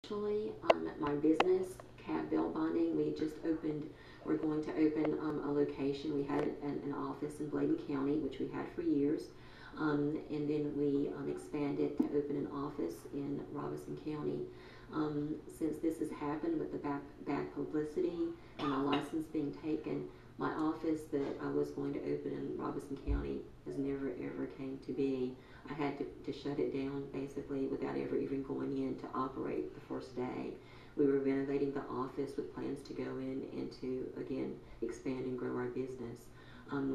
Actually, my business, Cab Bell Bonding, we're going to open a location. We had an office in Bladen County, which we had for years. And then we expanded to open an office in Robinson County. Since this has happened with the bad publicity and my license being taken, my office that I was going to open in Robinson County has never ever came to be. I had to shut it down basically without ever even going in to operate the first day. We were renovating the office with plans to go in and to again expand and grow our business.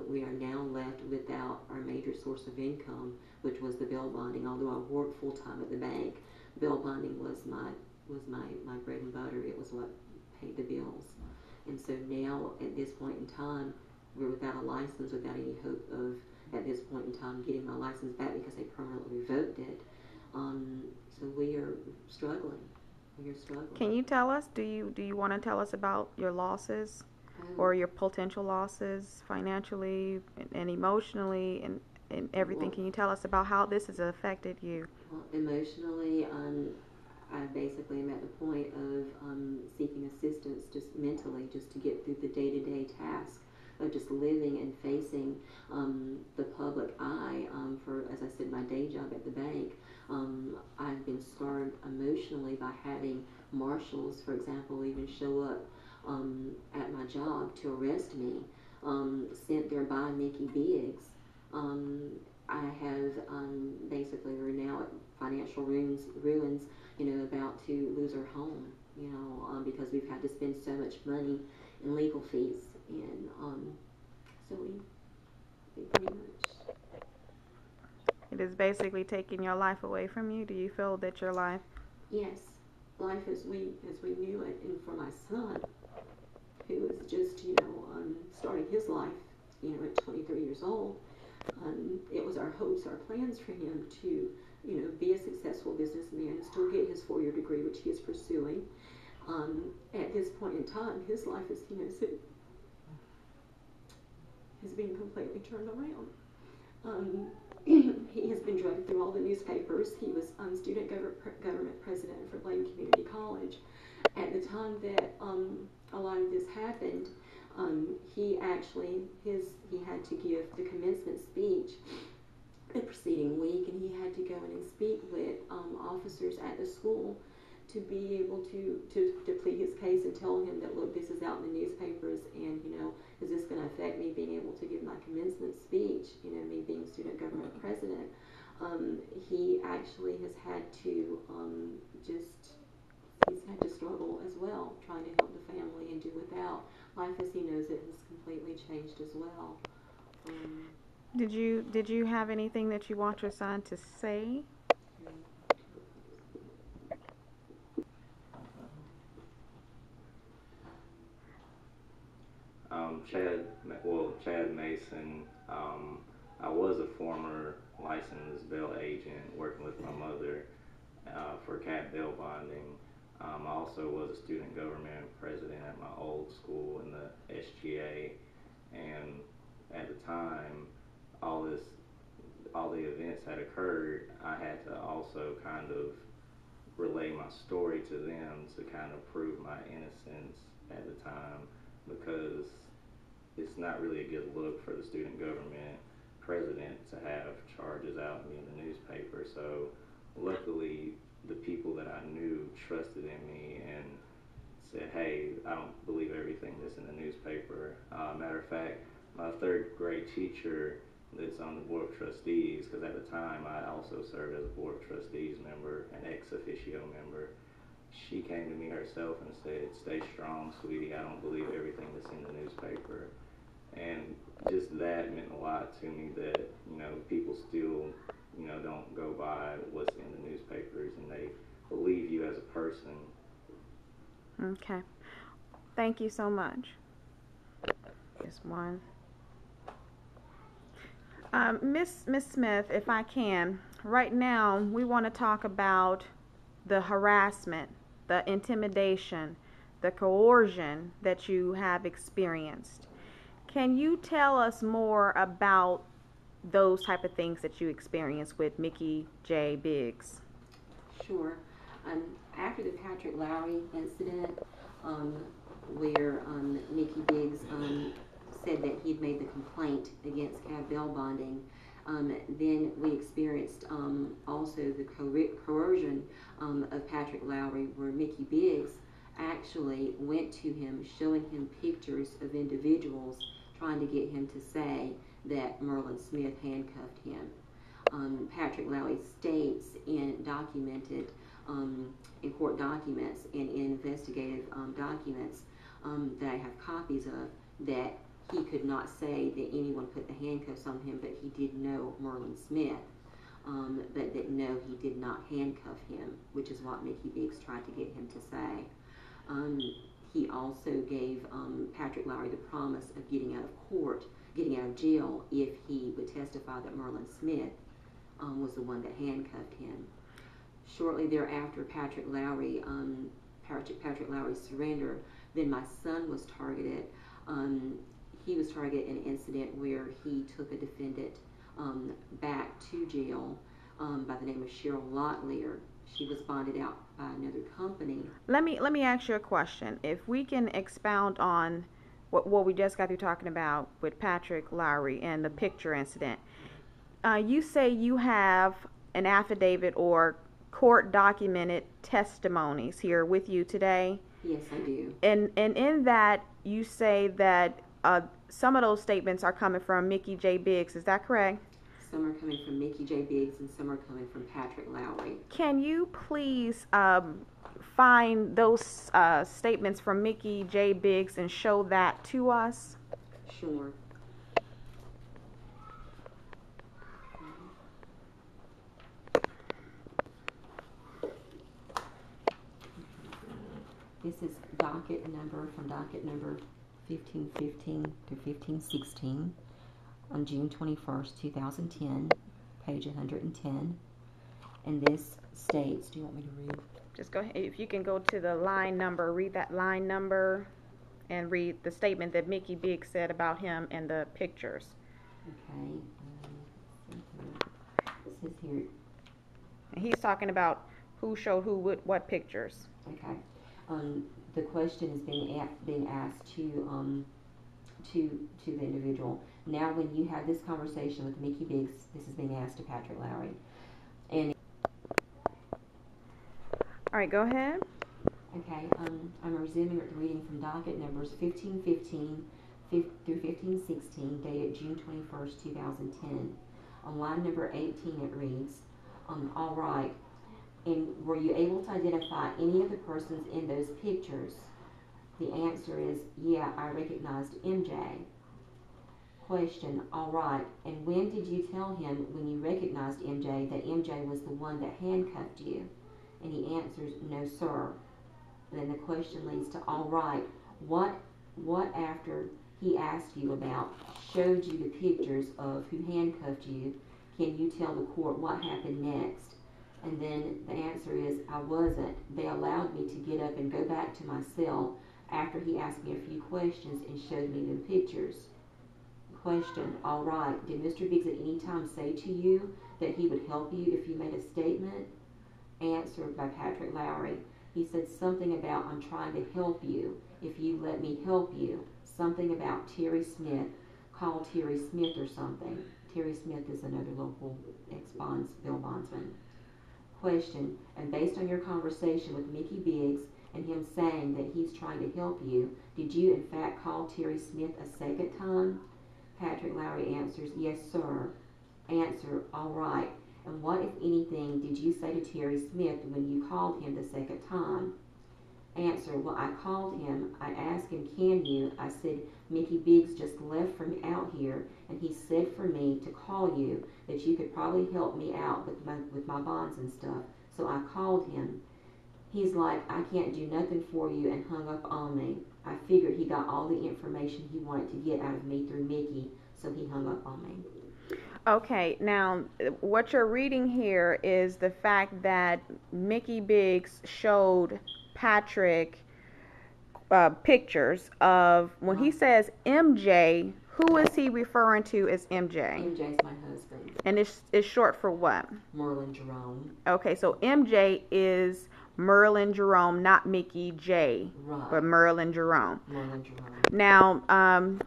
We are now left without our major source of income, which was the bail bonding. Although I worked full time at the bank, bail bonding was my bread and butter. It was what paid the bills. And so now, at this point in time, we're without a license, without any hope of, at this point in time, getting my license back because they permanently revoked it. So we are struggling. We are struggling. Can you tell us? Do you want to tell us about your losses, or your potential losses financially and emotionally and everything? Can you tell us about how this has affected you? Well, emotionally, I basically am at the point of seeking assistance just mentally, just to get through the day-to-day task of just living and facing the public eye for, as I said, my day job at the bank. I've been scarred emotionally by having marshals, for example, even show up at my job to arrest me, sent there by Mickey Biggs. I have basically, we're now at financial ruins, about to lose our home, because we've had to spend so much money in legal fees, and so we pretty much. It is basically taking your life away from you. Do you feel that your life? Yes, life as we knew it, and for my son, who was just starting his life, at 23 years old. It was our hopes, our plans for him to, be a successful businessman, still get his 4-year degree, which he is pursuing. At this point in time, his life is, has been completely turned around. He has been dragged through all the newspapers. He was student government president for Bladen Community College. At the time that a lot of this happened, he had to give the commencement speech the preceding week, and he had to go in and speak with officers at the school to be able to plead his case and tell him that, look, this is out in the newspapers, and is this going to affect me being able to give my commencement speech, me being student government president. He actually has had to he's had to struggle as well, trying to help the family and do without. Life as he knows it has completely changed as well. Did you have anything that you want your son to say? Chad Mason. I was a former licensed bail agent working with my mother for Cab Bell Bonding. I also was a student government president at my old school in the SGA, and at the time all the events had occurred, I had to also kind of relay my story to them to kind of prove my innocence at the time, because it's not really a good look for the student government president to have charges out and be in the newspaper. So luckily, the people that I knew trusted in me and said, hey, I don't believe everything that's in the newspaper. Matter of fact, my third grade teacher that's on the board of trustees, because at the time I also served as a board of trustees member, an ex officio member, she came to me herself and said, stay strong, sweetie, I don't believe everything that's in the newspaper. And just that meant a lot to me, that people still don't go by what's in the newspapers, and they believe you as a person. Okay. Thank you so much. Just one. Miss Smith, if I can, right now we want to talk about the harassment, the intimidation, the coercion that you have experienced. Can you tell us more about those type of things that you experienced with Mickey J. Biggs? Sure. After the Patrick Lowry incident, where Mickey Biggs said that he'd made the complaint against cab bail bonding, then we experienced also the coercion of Patrick Lowry, where Mickey Biggs actually went to him, showing him pictures of individuals, trying to get him to say that Merlin Smith handcuffed him. Patrick Lowry states in documented in court documents and in investigative documents that I have copies of, that he could not say that anyone put the handcuffs on him, but he did know Merlin Smith, but that no, he did not handcuff him, which is what Mickey Biggs tried to get him to say. He also gave Patrick Lowry the promise of getting out of jail, if he would testify that Merlin Smith was the one that handcuffed him. Shortly thereafter, Patrick Lowry's surrender, then my son was targeted. He was targeted in an incident where he took a defendant back to jail by the name of Cheryl Locklear. She was bonded out by another company. Let me ask you a question. If we can expound on what we just got through talking about with Patrick Lowry and the picture incident. You say you have an affidavit or court documented testimonies here with you today. Yes, I do. And in that, you say that some of those statements are coming from Mickey J. Biggs. Is that correct? Some are coming from Mickey J. Biggs and some are coming from Patrick Lowry. Can you please find those statements from Mickey J. Biggs and show that to us? Sure. This is docket number 1515 to 1516 on June 21st, 2010, page 110. And this states, do you want me to read? Just go ahead. If you can go to the line number, read that line number, and read the statement that Mickey Biggs said about him and the pictures. Okay. It says here. And he's talking about who showed who what pictures. Okay. The question is being asked to the individual. Now, when you had this conversation with Mickey Biggs, this is being asked to Patrick Lowry. And all right, go ahead. Okay. I'm resuming the reading from docket numbers 1515 through 1516, dated June 21st, 2010. On line number 18, it reads, "All right. And were you able to identify any of the persons in those pictures?" The answer is, yeah, I recognized MJ. Question, all right, and when did you tell him, when you recognized MJ, that MJ was the one that handcuffed you? And he answers, no, sir. And then the question leads to, all right, what after he asked you about, showed you the pictures of who handcuffed you, can you tell the court what happened next? And then the answer is, I wasn't. They allowed me to get up and go back to my cell after he asked me a few questions and showed me the pictures. Question, all right, did Mr. Biggs at any time say to you that he would help you if you made a statement? Answer by Patrick Lowry. He said something about, I'm trying to help you, if you let me help you. Something about Terry Smith, call Terry Smith or something. Terry Smith is another local bail bondsman. Question, and based on your conversation with Mickey Biggs and him saying that he's trying to help you, did you in fact call Terry Smith a second time? Patrick Lowry answers, yes, sir. Answer, all right. And what, if anything, did you say to Terry Smith when you called him the second time? Answer, well, I called him. I asked him, can you? I said, Mickey Biggs just left from out here, and he said for me to call you, that you could probably help me out with my bonds and stuff. So I called him. He's like, I can't do nothing for you, and hung up on me. I figured he got all the information he wanted to get out of me through Mickey, so he hung up on me. Okay, now what you're reading here is the fact that Mickey Biggs showed Patrick pictures of, when he says MJ, who is he referring to as MJ? MJ's my husband. And it's short for what? Merlin Jerome. Okay, so MJ is Merlin Jerome, not Mickey J, Right. but Merlin Jerome. Merlin Jerome. Now,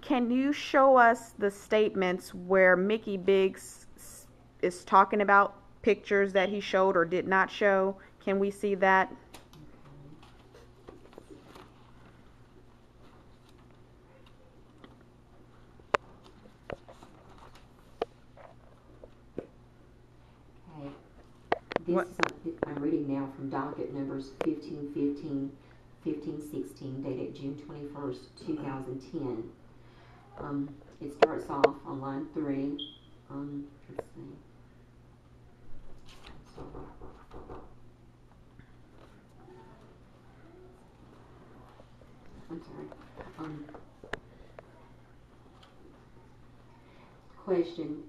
can you show us the statements where Mickey Biggs is talking about pictures that he showed or did not show? Can we see that? Okay. I'm reading now from docket numbers 1515, 1516, dated June 21st, 2010. It starts off on line 3. Let's see. I'm sorry. Question.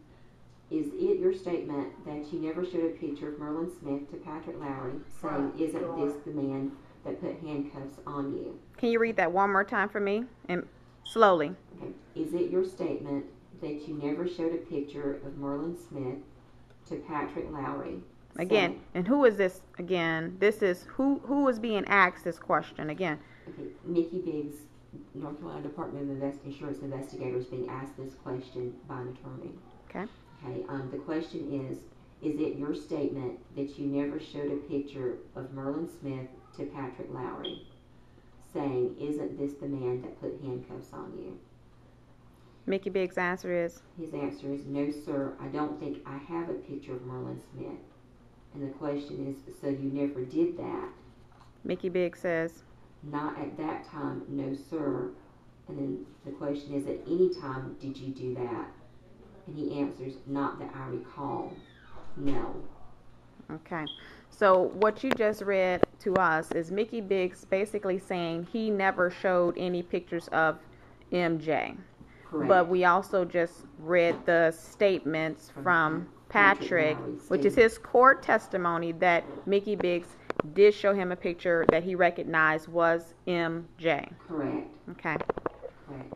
Is it your statement that you never showed a picture of Merlin Smith to Patrick Lowry, saying, isn't this the man that put handcuffs on you? Can you read that one more time for me? And slowly. Okay. Is it your statement that you never showed a picture of Merlin Smith to Patrick Lowry? Again, and who is this again? This is who is being asked this question again? Okay, Mickey Biggs, North Carolina Department of Insurance Investigators, being asked this question by an attorney. Okay. Okay, the question is it your statement that you never showed a picture of Merlin Smith to Patrick Lowry, saying, isn't this the man that put handcuffs on you? Mickey Biggs' answer is? His answer is, no, sir, I don't think I have a picture of Merlin Smith. And the question is, so you never did that? Mickey Biggs says, not at that time, no, sir. And then the question is, at any time did you do that? And he answers, not that I recall, no. Okay. So what you just read to us is Mickey Biggs basically saying he never showed any pictures of MJ. Correct. But we also just read the statements from Patrick, which is his court testimony that Mickey Biggs did show him a picture that he recognized was MJ. Correct. Okay. Correct.